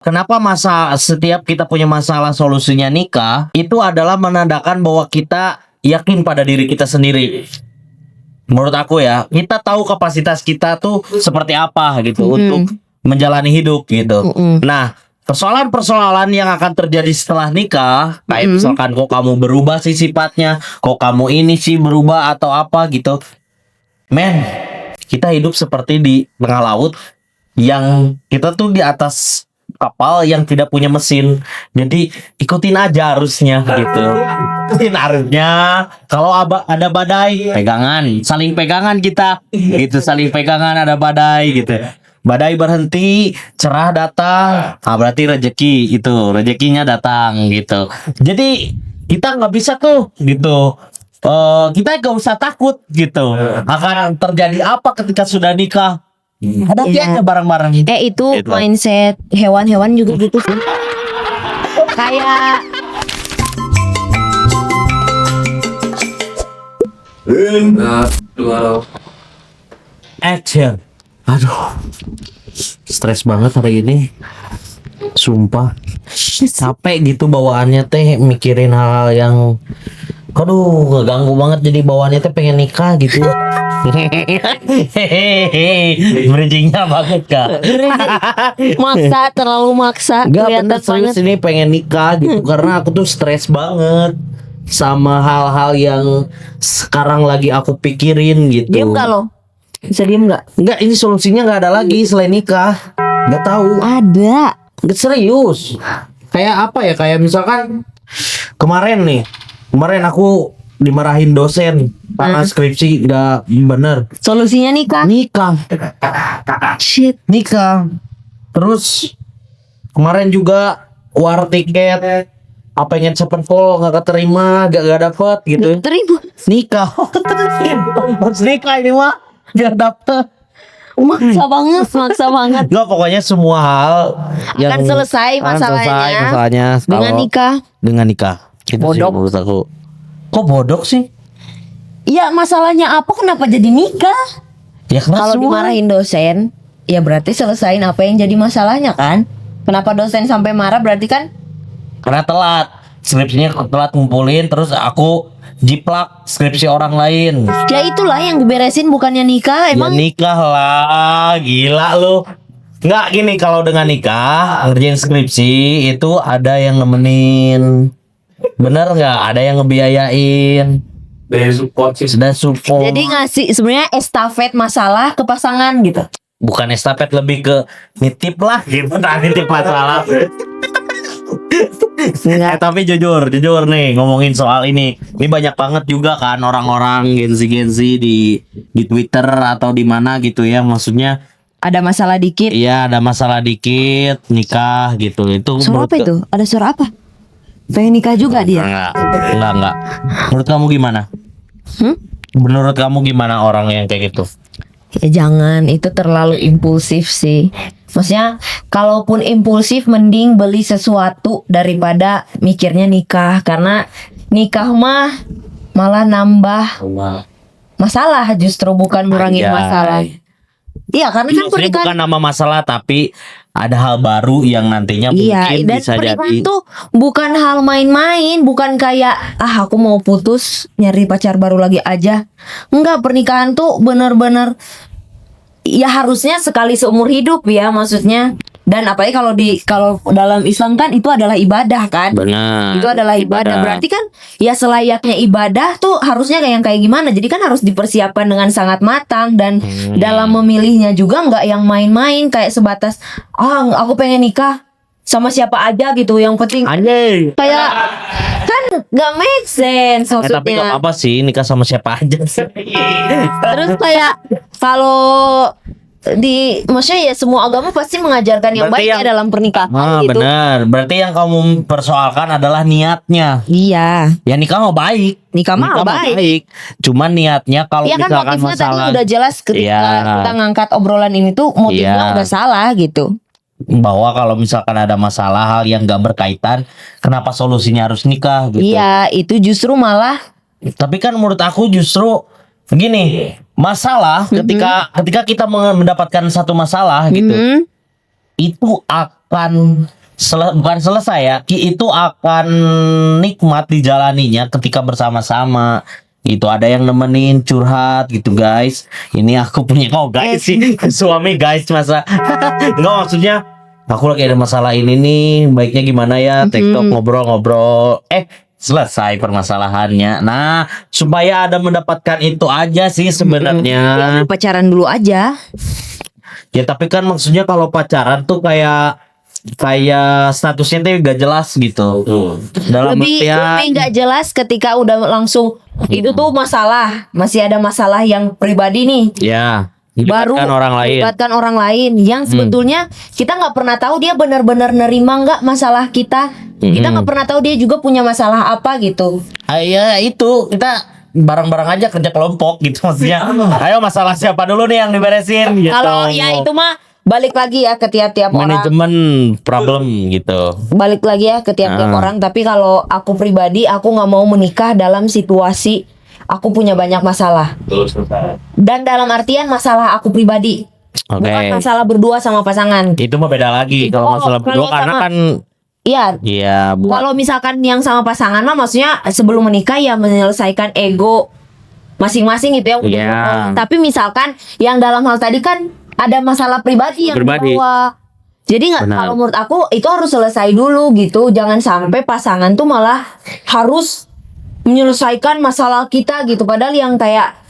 Kenapa setiap kita punya masalah solusinya nikah itu adalah menandakan bahwa kita yakin pada diri kita sendiri. Menurut aku ya, kita tahu kapasitas kita tuh seperti apa gitu untuk menjalani hidup gitu. Nah, persoalan-persoalan yang akan terjadi setelah nikah, kayak misalkan kok kamu berubah sih sifatnya, kok kamu ini sih berubah atau apa gitu. Men, kita hidup seperti di tengah laut yang kita tuh di atas kapal yang tidak punya mesin. Jadi ikutin aja arusnya gitu. Ikutin arusnya. Kalau ada badai, pegangan, saling pegangan kita. Gitu, saling pegangan ada badai gitu. Badai berhenti, cerah datang. Ah, berarti rezeki itu, rezekinya datang gitu. Jadi kita nggak bisa tuh gitu. Kita gak usah takut gitu akan terjadi apa ketika sudah nikah. Hadapi aja bareng-bareng. Itu mindset hewan-hewan juga gitu sih. Kayak action. Aduh, stres banget hari ini. Sumpah, capek gitu bawaannya teh mikirin hal-hal yang, aduh, ngeganggu banget. Jadi bawaannya teh pengen nikah gitu. Hehehe, bridgingnya banget kak. maksa, terlalu maksa. Gak Kelihatan bener, serius banget. ini pengen nikah gitu karena aku tuh stres banget sama hal-hal yang sekarang lagi aku pikirin gitu. Diem gak lo? Bisa diem gak? Enggak, ini solusinya nggak ada lagi selain nikah. Nggak tahu. Ada. Nggak, serius. Kayak apa ya? Kayak misalkan kemarin aku dimarahin dosen karena skripsi nggak bener. Solusinya nikah. Nikah. Shit. Nikah. Terus kemarin juga war tiket, pengen sepenpol nggak keterima, gak dapet gitu. Terima. Nikah. Harus nikah ini mah biar dapet. Maksa banget, maksa banget. Nggak, pokoknya semua hal Akan selesai masalahnya dengan kalau nikah. Dengan nikah. Itu sih Bodoh. menurut aku. Kok bodoh sih? Iya, masalahnya apa? Kenapa jadi nikah? Ya karena Kalau semua dimarahin dosen, ya berarti selesain apa yang jadi masalahnya kan? Kenapa dosen sampai marah? Berarti kan karena telat. Skripsinya telat ngumpulin, terus aku jiplak skripsi orang lain. ya itulah yang diberesin, bukannya nikah. Emang Ya nikah lah, gila lu. Nggak, gini, kalau dengan nikah ngerjain skripsi itu ada yang nemenin. Bener nggak? Ada yang ngebiayain. Dari support sih. Sudah support. jadi ngasih sebenarnya estafet masalah ke pasangan gitu. Bukan estafet, lebih ke nitip lah gitu. Nah, nitip masalah. Tapi jujur nih ngomongin soal ini banyak banget juga kan orang-orang Gen Z di Twitter atau di mana gitu ya, maksudnya Ada masalah dikit. iya ada masalah dikit nikah gitu. Itu Suara apa itu? Ada suara apa? Pengen nikah juga dia. Enggak. Menurut kamu gimana? Menurut kamu gimana orang yang kayak gitu? Ya jangan, itu terlalu impulsif sih. Maksudnya kalaupun impulsif mending beli sesuatu daripada mikirnya nikah. Karena nikah mah malah nambah masalah, justru bukan ngurangin Anjay. masalah. Iya, karena kan Maksudnya pernikahan. bukan nama masalah, tapi ada hal baru yang nantinya Iya, mungkin dan bisa pernikahan jadi. tuh bukan hal main-main, bukan kayak aku mau putus nyari pacar baru lagi aja. Enggak, pernikahan tuh bener-bener ya harusnya sekali seumur hidup ya, maksudnya. Dan apalagi kalau dalam Islam kan itu adalah ibadah kan. Benar. Itu adalah ibadah. Berarti kan ya selayaknya ibadah tuh harusnya kayak gimana. Jadi kan harus dipersiapkan dengan sangat matang. Dan dalam memilihnya juga nggak yang main-main, kayak sebatas aku pengen nikah sama siapa aja gitu. Yang penting Anjay. kayak kan nggak make sense Tapi gak maksudnya. apa-apa sih nikah sama siapa aja. Terus kayak kalau maksudnya ya semua agama pasti mengajarkan yang Berarti baik ya dalam pernikahan gitu. Benar. Berarti yang kamu persoalkan adalah niatnya. Iya, Ya nikah mau baik. nikah mah baik. Cuman niatnya kalau Iya kan, misalkan motifnya tadi masalah udah jelas ketika Iya. kita ngangkat obrolan ini tuh motifnya Iya. udah salah gitu. bahwa kalau misalkan ada masalah hal yang gak berkaitan, kenapa solusinya harus nikah gitu. Iya, itu justru malah Tapi kan menurut aku justru begini, masalah ketika kita mendapatkan satu masalah gitu, itu akan bukan selesai ya, itu akan nikmat dijalaninya ketika bersama-sama. Itu ada yang nemenin curhat gitu guys. Ini aku punya guys sih suami guys masa nggak, maksudnya aku lagi ada masalah ini nih, baiknya gimana ya, TikTok ngobrol-ngobrol, selesai permasalahannya. Nah, supaya ada mendapatkan itu aja sih sebenarnya. Ya, pacaran dulu aja. Ya tapi kan maksudnya kalau pacaran tuh kayak statusnya tuh gak jelas gitu. Dalam Lebih artian nggak jelas ketika udah langsung itu tuh masalah, masih ada masalah yang pribadi nih. ya Baru melibatkan orang lain. melibatkan orang lain yang sebetulnya kita nggak pernah tahu dia benar-benar nerima nggak masalah kita. Kita nggak pernah tahu dia juga punya masalah apa gitu. Ya itu kita bareng-bareng aja kerja kelompok gitu maksudnya. Ayo masalah siapa dulu nih yang diberesin gitu. Kalau ya itu mah balik lagi ya ke tiap-tiap orang. Manajemen problem gitu. Balik lagi ya ke tiap-tiap orang. Tapi kalau aku pribadi, aku nggak mau menikah dalam situasi aku punya banyak masalah. Dan dalam artian masalah aku pribadi, Oke. bukan masalah berdua sama pasangan. Itu mah beda lagi Itu kalau masalah berdua kalau karena sama- kan Iya. ya buat Kalau misalkan yang sama pasangan mah, maksudnya sebelum menikah ya menyelesaikan ego masing-masing gitu ya. Iya. Tapi misalkan yang dalam hal tadi kan ada masalah pribadi yang Pribadi. dibawa. Jadi nggak, Benar. kalau menurut aku itu harus selesai dulu gitu. Jangan sampai pasangan tuh malah harus menyelesaikan masalah kita gitu. Padahal yang kayak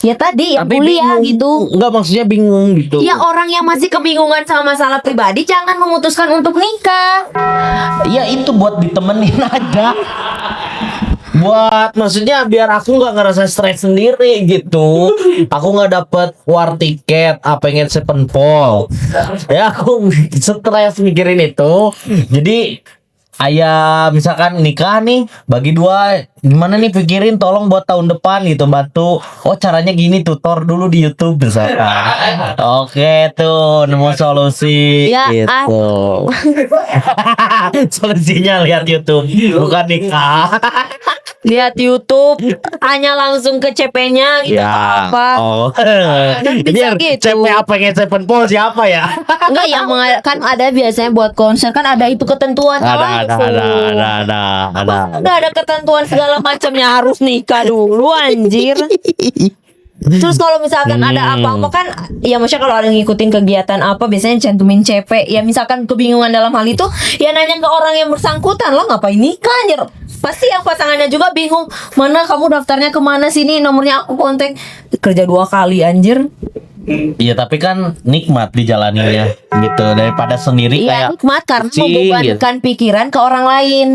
ya tadi yang kuliah gitu. Enggak, maksudnya bingung gitu. Ya orang yang masih kebingungan sama masalah pribadi jangan memutuskan untuk nikah. Ya itu buat ditemenin aja. Buat maksudnya biar aku nggak ngerasa stres sendiri gitu. Aku nggak dapet war tiket, pengen sevenfold. Ya aku stres mikirin itu. Jadi ayah misalkan nikah nih bagi dua, gimana nih pikirin, tolong buat tahun depan gitu bantu. Oh caranya gini, tutor dulu di YouTube misalkan. Oke tuh nemu solusi Ya, gitu. Solusinya lihat YouTube bukan nikah. Lihat YouTube, hanya langsung ke CP-nya gitu apa. Oh. bisa Biar gitu. CP pengen sevenfold siapa ya? Enggak yang kan ada biasanya buat konser kan ada itu ketentuan langsung. Udah ada ketentuan segala macamnya, harus nikah dulu anjir. Terus kalau misalkan ada apa-apa kan, ya maksudnya kalau ada yang ngikutin kegiatan apa biasanya cantumin CP. Ya misalkan kebingungan dalam hal itu, ya nanya ke orang yang bersangkutan, lo ngapain nikah anjir. Pasti yang pasangannya juga bingung, mana kamu daftarnya kemana sini, nomornya aku kontak. Kerja 2 kali anjir. Iya tapi kan nikmat dijalaninya gitu daripada sendiri Iya kayak nikmat karena kucing, membebankan pikiran ke orang lain.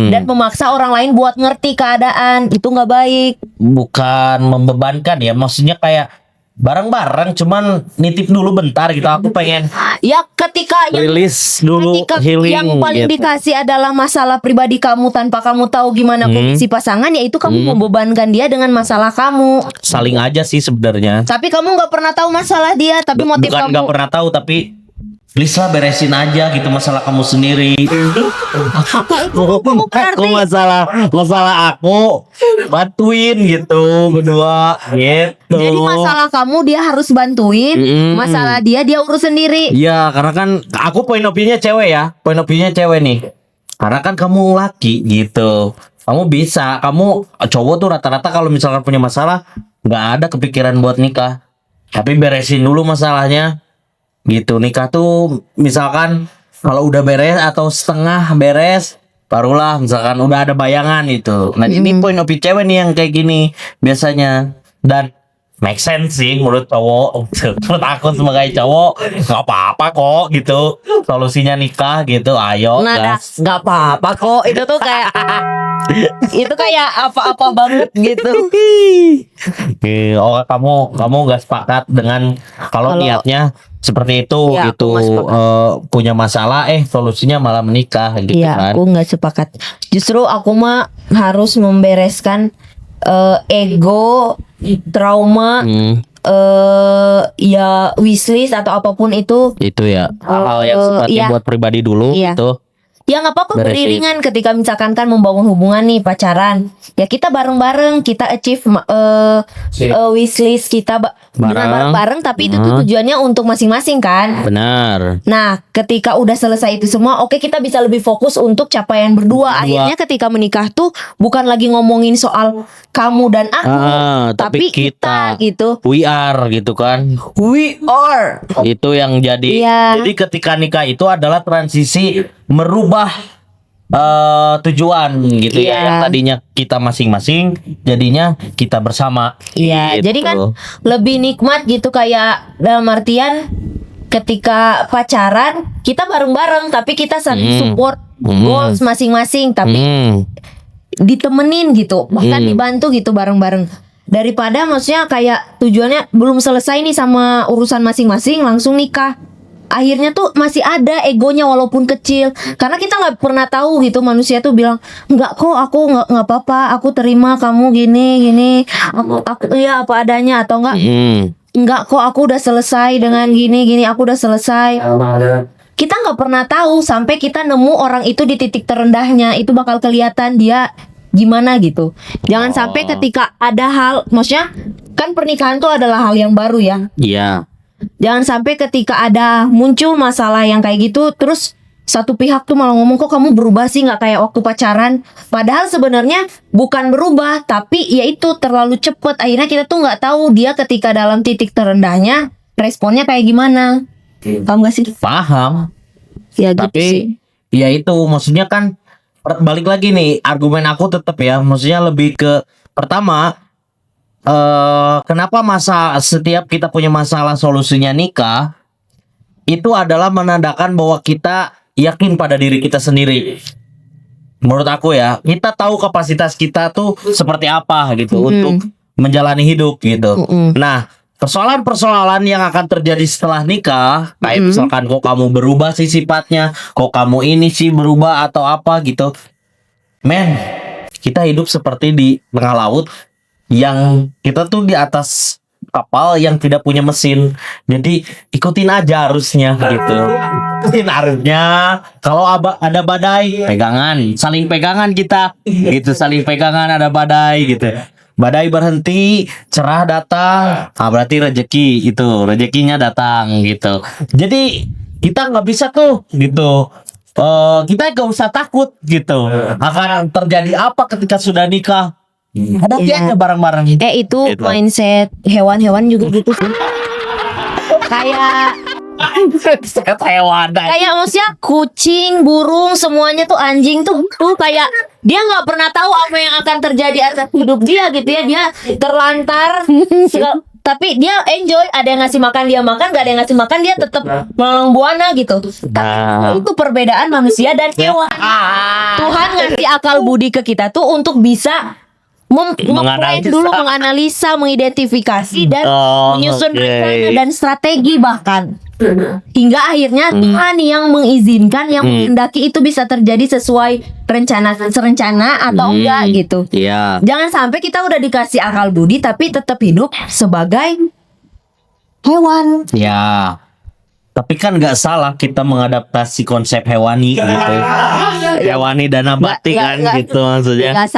Dan memaksa orang lain buat ngerti keadaan, itu nggak baik. bukan membebankan ya, maksudnya kayak bareng-bareng cuman nitip dulu bentar gitu, aku pengen Ya ketika rilis dulu, ketika healing yang paling gitu. dikasih adalah masalah pribadi kamu tanpa kamu tahu gimana kondisi pasangan, yaitu kamu membebankan dia dengan masalah kamu. Saling aja sih sebenarnya. Tapi kamu nggak pernah tahu masalah dia, tapi motif Bukan kamu. nggak pernah tahu, tapi please lah beresin aja gitu masalah kamu sendiri. Aku masalah aku bantuin gitu berdua gitu. Jadi masalah kamu dia harus bantuin, masalah dia urus sendiri. Iya, karena kan aku point of view-nya cewek ya. Point of view-nya cewek nih. Karena kan kamu laki gitu. Kamu bisa, kamu cowok tuh rata-rata kalau misalkan punya masalah nggak ada kepikiran buat nikah. Tapi beresin dulu masalahnya. Gitu, nikah tuh misalkan kalau udah beres atau setengah beres barulah misalkan udah ada bayangan itu. Nah, ini point of view cewek nih yang kayak gini biasanya. Dan make sense sih menurut cowok. Menurut aku sebagai cowok nggak apa-apa kok gitu. Solusinya nikah gitu, ayo Nah, gas. nggak apa-apa kok. Itu tuh kayak itu kayak apa-apa banget gitu. Oh, kamu nggak sepakat dengan kalau Kalau- niatnya seperti itu Iya, gitu, aku nggak sepakat. punya masalah solusinya malah menikah gitu Iya, kan. aku nggak sepakat. Justru aku mah harus membereskan ego, trauma, ya wishlist atau apapun itu. Itu ya hal-hal yang sifatnya iya. buat pribadi dulu Iya. gitu. Ya nggak apa-apa Beres, beriringan ketika misalkan kan membangun hubungan nih pacaran. Ya kita bareng-bareng kita achieve wishlist kita bareng-bareng tapi itu tuh tujuannya untuk masing-masing kan. Benar. Nah, ketika udah selesai itu semua, oke kita bisa lebih fokus untuk capaian berdua. Akhirnya ketika menikah tuh bukan lagi ngomongin soal kamu dan aku, tapi kita gitu. We are gitu kan. We are. Itu yang jadi. Iya. Jadi ketika nikah itu adalah transisi merubah tujuan gitu ya. Iya. Yang tadinya kita masing-masing jadinya kita bersama. Iya, Gitu. jadi kan lebih nikmat gitu kayak dalam artian ketika pacaran kita bareng-bareng tapi kita saling support goals masing-masing tapi ditemenin gitu, bahkan dibantu gitu bareng-bareng. Daripada maksudnya kayak tujuannya belum selesai nih sama urusan masing-masing langsung nikah. Akhirnya tuh masih ada egonya walaupun kecil karena kita nggak pernah tahu gitu manusia tuh bilang nggak kok aku nggak apa-apa aku terima kamu gini aku ya apa adanya atau nggak kok aku udah selesai dengan gini aku udah selesai. Kita nggak pernah tahu sampai kita nemu orang itu di titik terendahnya itu bakal kelihatan dia gimana gitu. Jangan sampai ketika ada hal maksudnya kan pernikahan tuh adalah hal yang baru ya. Iya. Jangan sampai ketika ada muncul masalah yang kayak gitu terus satu pihak tuh malah ngomong kok kamu berubah sih nggak kayak waktu pacaran. Padahal sebenarnya bukan berubah tapi ya itu terlalu cepet. Akhirnya kita tuh nggak tahu dia ketika dalam titik terendahnya responnya kayak gimana. Paham gak sih? Paham. Ya gitu Tapi sih. ya itu maksudnya kan balik lagi nih argumen aku tetap ya maksudnya lebih ke pertama kenapa setiap kita punya masalah solusinya nikah itu adalah menandakan bahwa kita yakin pada diri kita sendiri. Menurut aku ya, kita tahu kapasitas kita tuh seperti apa gitu untuk menjalani hidup gitu. Nah, persoalan-persoalan yang akan terjadi setelah nikah, kayak misalkan kok kamu berubah sih sifatnya, kok kamu ini sih berubah atau apa gitu. Men, kita hidup seperti di tengah laut yang kita tuh di atas kapal yang tidak punya mesin. Jadi ikutin aja arusnya gitu. Ikutin arusnya. Kalau ada badai, saling pegangan kita. Gitu, saling pegangan ada badai gitu. Badai berhenti, cerah datang. Berarti rezekinya datang gitu. Jadi kita nggak bisa tuh gitu. Kita gak usah takut gitu akan terjadi apa ketika sudah nikah. Hadapi aja bareng-bareng. Itu mindset hewan-hewan juga gitu sih. Kayak hewan. kayak maksudnya kucing, burung, semuanya tuh anjing tuh kayak dia nggak pernah tahu apa yang akan terjadi atas hidup dia gitu ya. Dia terlantar tapi dia enjoy, ada yang ngasih makan dia makan, gak ada yang ngasih makan dia tetap melalang buana gitu. Tapi itu perbedaan manusia dan hewan. Tuhan ngasih akal budi ke kita tuh untuk bisa menganalisa, mengidentifikasi dan menyusun rencana dan strategi bahkan hingga akhirnya Tuhan yang mengizinkan, yang menghendaki itu bisa terjadi sesuai rencana atau enggak gitu. Iya. Jangan sampai kita udah dikasih akal budi tapi tetap hidup sebagai hewan. Ya. Tapi kan nggak salah kita mengadaptasi konsep hewani gitu. Hewani dan nabati kan gitu maksudnya. Nggak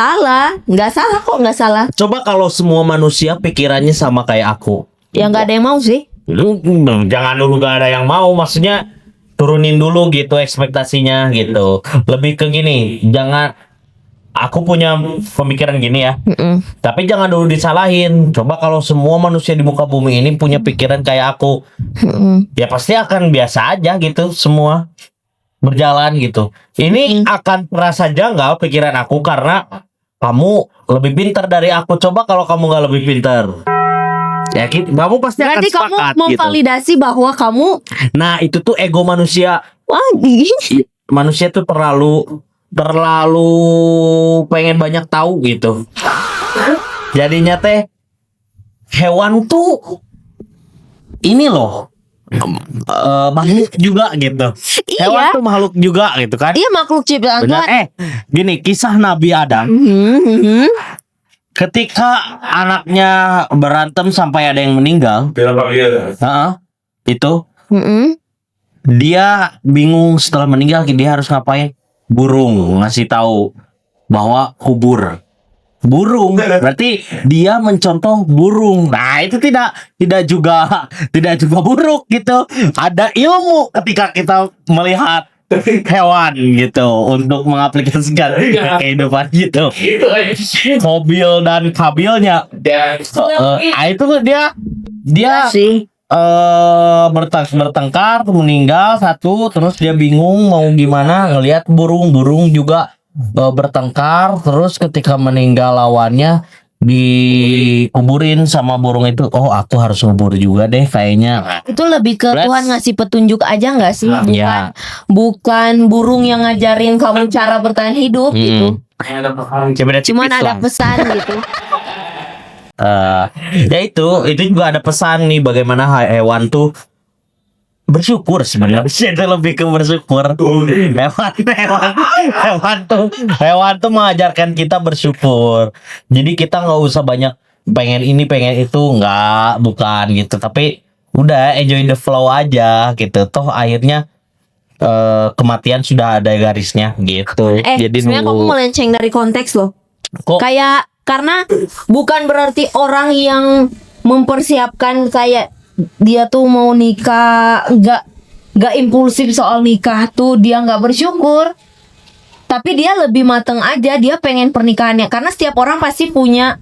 salah. Coba kalau semua manusia pikirannya sama kayak aku. Ya nggak ada yang mau sih. Jangan dulu gak ada yang mau, maksudnya turunin dulu gitu ekspektasinya gitu. Lebih ke gini, jangan aku punya pemikiran gini ya. Tapi jangan dulu disalahin. Coba kalau semua manusia di muka bumi ini punya pikiran kayak aku, ya pasti akan biasa aja gitu semua berjalan gitu. Ini akan terasa janggal pikiran aku karena kamu lebih pintar dari aku. Coba kalau kamu gak lebih pintar, ya kamu pasti Berarti akan sepakat kamu memvalidasi bahwa kamu Nah itu tuh ego manusia. Manusia tuh terlalu pengen banyak tahu gitu. Jadinya teh hewan tuh ini loh makhluk juga gitu. Hewan tuh makhluk juga gitu kan. Iya, makhluk ciptaan Benar. Tuhan. Gini kisah Nabi Adam. Ketika anaknya berantem sampai ada yang meninggal, itu dia bingung setelah meninggal dia harus ngapain. burung, ngasih tahu bahwa kubur burung, berarti dia mencontoh burung. Nah, itu tidak juga buruk gitu. Ada ilmu ketika kita melihat hewan gitu untuk mengaplikasikan kehidupan gitu. Mobil dan kabilnya. Itu dia sih. bertengkar meninggal satu, terus dia bingung mau gimana ngelihat burung juga bertengkar, terus ketika meninggal lawannya dikuburin sama burung itu. Oh, aku harus ngubur juga deh kayaknya. Itu lebih ke Let's- Tuhan ngasih petunjuk aja nggak sih? Bukan, Ya. bukan burung yang ngajarin kamu cara bertahan hidup gitu. Cuman ada pesan gitu. Ya itu juga ada pesan nih, bagaimana hewan tuh bersyukur sebenarnya. Itu lebih ke bersyukur. Hewan tuh mengajarkan kita bersyukur. Jadi kita nggak usah banyak pengen ini pengen itu, bukan gitu. Tapi udah enjoy the flow aja gitu. Toh akhirnya kematian sudah ada garisnya gitu. Jadi sebenarnya kamu melenceng dari konteks loh. kok Kayak karena bukan berarti orang yang mempersiapkan kayak dia tuh mau nikah nggak impulsif soal nikah tuh dia nggak bersyukur, tapi dia lebih mateng aja, dia pengen pernikahannya karena setiap orang pasti punya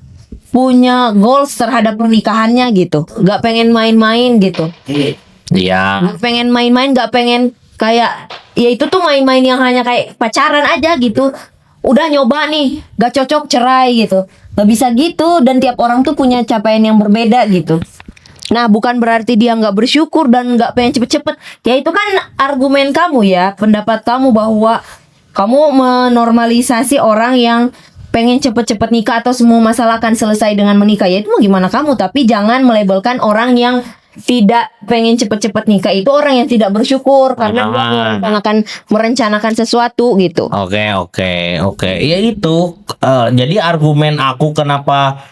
goals terhadap pernikahannya gitu, nggak pengen main-main gitu, ya nggak pengen main-main, nggak pengen kayak ya itu tuh main-main yang hanya kayak pacaran aja gitu. Udah nyoba nih, gak cocok cerai gitu. Gak bisa gitu, dan tiap orang tuh punya capaian yang berbeda gitu. Nah, bukan berarti dia gak bersyukur dan gak pengen cepet-cepet. Ya itu kan argumen kamu ya, pendapat kamu bahwa kamu menormalisasi orang yang pengen cepet-cepet nikah atau semua masalah akan selesai dengan menikah. Ya itu mau gimana kamu, tapi jangan melabelkan orang yang tidak pengen cepet-cepet nikah itu orang yang tidak bersyukur karena dia merencanakan sesuatu gitu. Oke. Ya itu. Jadi argumen aku kenapa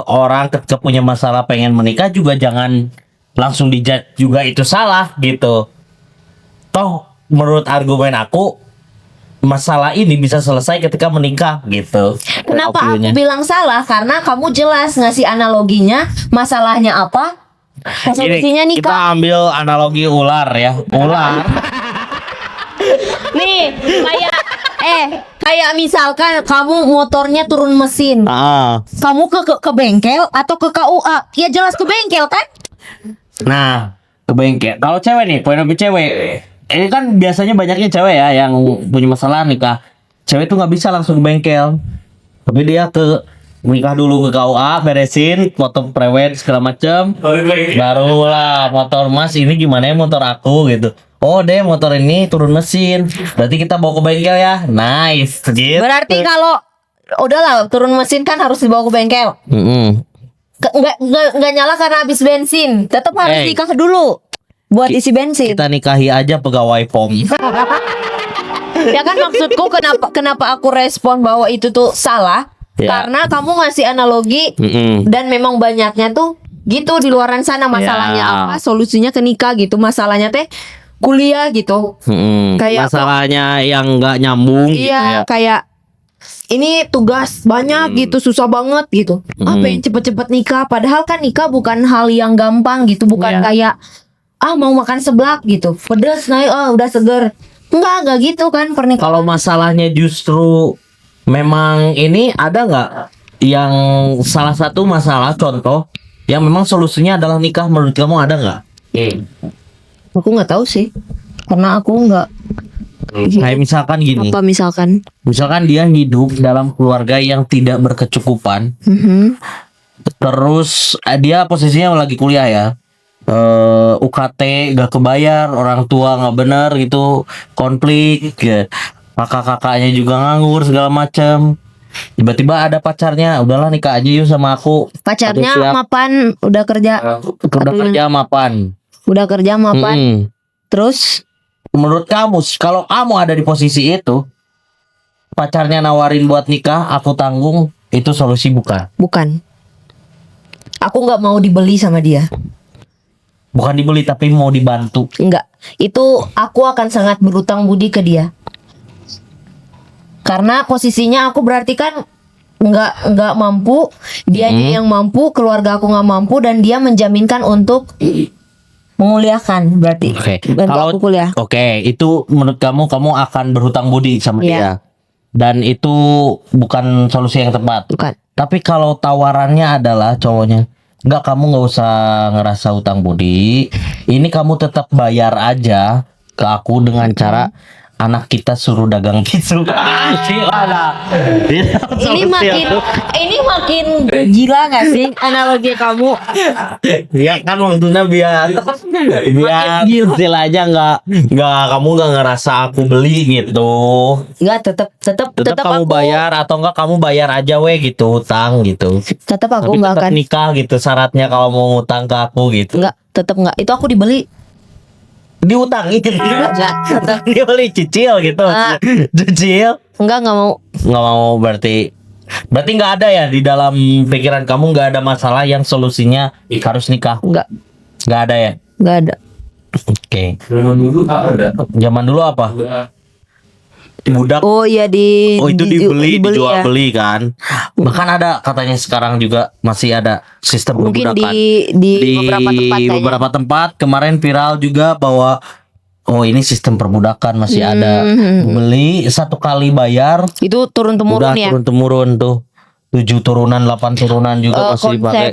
orang ketika punya masalah pengen menikah juga jangan langsung dijudge juga itu salah gitu. Toh menurut argumen aku masalah ini bisa selesai ketika menikah gitu. Kenapa aku Opininya. bilang salah? Karena kamu jelas ngasih analoginya, masalahnya apa? Solusinya Ini kita nikah. ambil analogi ular ya. Ular. Nih, kayak misalkan kamu motornya turun mesin. Kamu ke bengkel atau ke KUA? Ya jelas ke bengkel kan? Nah, ke bengkel. Kalau cewek nih, poin of view cewek. Ini kan biasanya banyaknya cewek ya yang punya masalah nikah. Cewek tuh nggak bisa langsung ke bengkel. Tapi dia nikah dulu ke KUA, beresin, foto prewed segala macem. Barulah motor Mas ini gimana ya motor aku gitu. Oh deh motor ini turun mesin. Berarti kita bawa ke bengkel ya. Nice. Gitu. Berarti kalau udahlah turun mesin kan harus dibawa ke bengkel. Nggak nyala karena habis bensin. Tetap harus Hey. nikah dulu buat isi bensin. Kita nikahi aja pegawai POM. Ya kan maksudku kenapa aku respon bahwa itu tuh salah? Ya. Karena kamu ngasih analogi dan memang banyaknya tuh gitu di luaran sana masalahnya Ya. apa, solusinya ke nikah gitu. Masalahnya teh kuliah gitu. Kayak Masalahnya yang nggak nyambung gitu ya. Iya, kayak ini tugas banyak gitu, susah banget gitu. Pengen cepet-cepet nikah, padahal kan nikah bukan hal yang gampang gitu, bukan kayak mau makan seblak gitu, pedas naik, udah seger. Enggak gitu kan pernikahan. Kalau masalahnya justru memang ini ada nggak yang salah satu masalah contoh yang memang solusinya adalah nikah, menurut kamu ada nggak? Aku nggak tahu sih, karena aku nggak. Kayak misalkan gini, Apa misalkan? misalkan dia hidup dalam keluarga yang tidak berkecukupan, terus dia posisinya lagi kuliah ya, UKT gak kebayar, orang tua nggak bener gitu, konflik, ya. Kakak-kakaknya juga nganggur segala macam. Tiba-tiba ada pacarnya, udahlah nikah aja yuk sama aku. Pacarnya Aku siap. mapan, udah kerja, Udah kerja mapan. mapan. Terus Menurut kamu, kalau kamu ada di posisi itu, pacarnya nawarin buat nikah, aku tanggung, itu solusi bukan? bukan. Aku nggak mau dibeli sama dia. Bukan dibeli tapi mau dibantu. Enggak. Itu aku akan sangat berutang budi ke dia. Karena posisinya aku berarti kan nggak mampu, dia yang mampu, keluarga aku nggak mampu, dan dia menjaminkan untuk menguliakan berarti. Oke. Bantu Kalau aku kuliah. Oke, itu menurut kamu akan berhutang budi sama Iya. dia. Dan itu bukan solusi yang tepat. Bukan. Tapi kalau tawarannya adalah cowoknya, enggak, kamu nggak usah ngerasa hutang budi. Ini kamu tetap bayar aja ke aku dengan cara anak kita suruh dagang tisu. Ini makin gila nggak sih analogi kamu? Ya kan waktunya biar istilahnya nggak kamu nggak ngerasa aku beli gitu. Nggak, tetap Kamu aku bayar atau enggak kamu bayar aja gitu, utang gitu. tetap aku Tapi nggak tetap akan. nikah gitu syaratnya kalau mau ngutang ke aku gitu. Nggak, tetap nggak. Itu aku dibeli. Diutangin. Nggak. Dibeli cicil gitu. Ah. Cicil. nggak mau. Nggak mau berarti nggak ada ya di dalam pikiran kamu, nggak ada masalah yang solusinya harus nikah. Nggak ada ya. Nggak ada. Oke. Zaman dulu ada. Zaman dulu apa? Budak. Oh iya Oh itu dibeli, dijual ya. beli kan. Bahkan ada katanya sekarang juga masih ada sistem Mungkin perbudakan. di beberapa tempat kayaknya. beberapa tempat kemarin viral juga bahwa oh ini sistem perbudakan masih ada. Beli satu kali bayar Itu turun udah temurun ya. turun temurun tuh. 7 turunan 8 turunan juga masih Konsep pakai.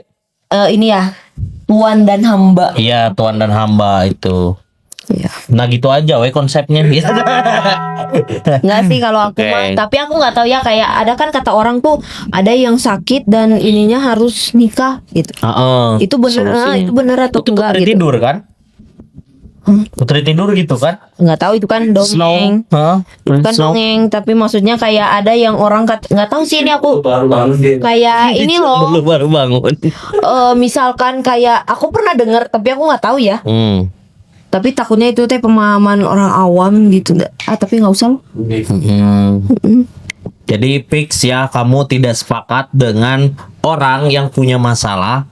ini ya, tuan dan hamba. Iya, tuan dan hamba itu. Iya. Nah gitu aja we konsepnya. Nggak sih kalau aku Oke. mah. Tapi aku nggak tahu ya, kayak ada kan kata orang tuh ada yang sakit dan ininya harus nikah gitu. Heeh. Itu bener, Solusinya. itu bener atau Itu enggak putri gitu? tidur kan? Putri tidur gitu kan? Nggak tahu, itu kan dongeng. Hah? Kan dongeng, tapi maksudnya kayak ada yang orang nggak tahu sih, ini aku Baru bangun dia. kayak ini loh. Dulu baru bangun. Misalkan kayak aku pernah dengar tapi aku nggak tahu ya. Tapi takutnya itu teh pemahaman orang awam gitu. Tapi nggak usah loh. Jadi fix ya, kamu tidak sepakat dengan orang yang punya masalah.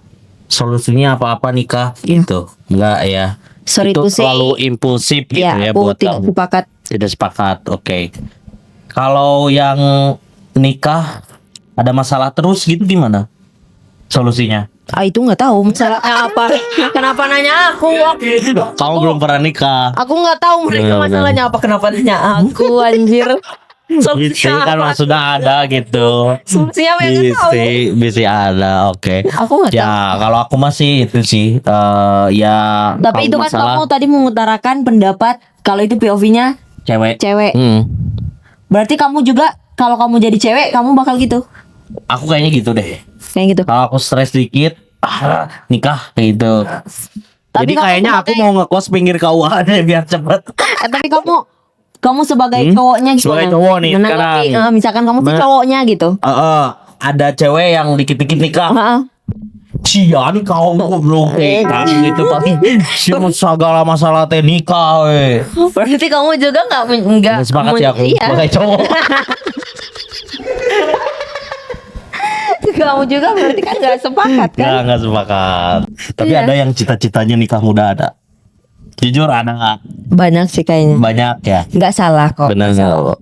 Solusinya apa-apa nikah Iya. gitu. Enggak ya. Sorry Itu to say. terlalu impulsif gitu ya aku buat tidak kamu. sepakat. Tidak sepakat. Oke. Kalau yang nikah ada masalah terus gitu gimana? Solusinya? Itu nggak tahu masalahnya apa. Kenapa nanya aku? Kamu belum pernah nikah. Aku nggak tahu mereka Benar, masalahnya apa. Kenapa nanya aku, anjir? Gitu Solusinya kan apa? sudah ada gitu. Solusinya apa yang nggak tahu? Bisa ada, oke. Aku nggak tahu. Ya kalau aku masih itu sih, ya. Tapi itu kalau kan masalah kamu tadi mengutarakan pendapat kalau itu POV-nya cewek. cewek. Berarti kamu juga kalau kamu jadi cewek kamu bakal gitu. Aku kayaknya gitu deh. Kayak gitu. Kalau aku stres dikit, nikah kayak gitu. Tapi Jadi kamu kayaknya aku sebagai- mau ngekos pinggir KUA deh biar cepet. Tapi kamu sebagai cowoknya gitu. Sebagai kan? cowok nih Menanggapi, sekarang. misalkan kamu tuh cowoknya gitu. Ada cewek yang dikit-dikit nikah. Heeh. Cian kau goblok gitu pasti. Siapa segala masalah teh nikah we. Berarti kamu juga nggak Nggak sepakat sih aku iya. sebagai cowok. Kamu juga berarti kan nggak sepakat kan? Nggak sepakat. Tapi Iya. ada yang cita-citanya nikah muda ada. Jujur ada nggak? Banyak sih kayaknya. Banyak ya. Nggak salah kok. Benar nggak?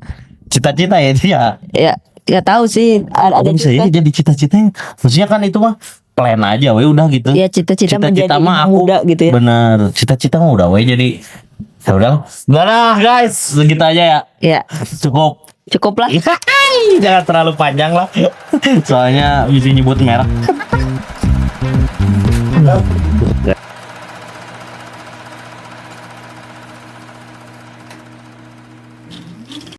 Cita-cita ya itu ya. Ya, nggak tahu sih. Ada Bisa ya juga. jadi cita-citanya. Maksudnya kan itu mah plan aja we udah gitu. Ya, cita-cita menjadi mah ibu muda gitu ya. Bener. Cita-cita mah udah we jadi. Ya udah. Udah lah guys, segitu aja ya. Ya, Cukup. cukup lah. Jangan terlalu panjang lah. Soalnya bisa nyebut merek.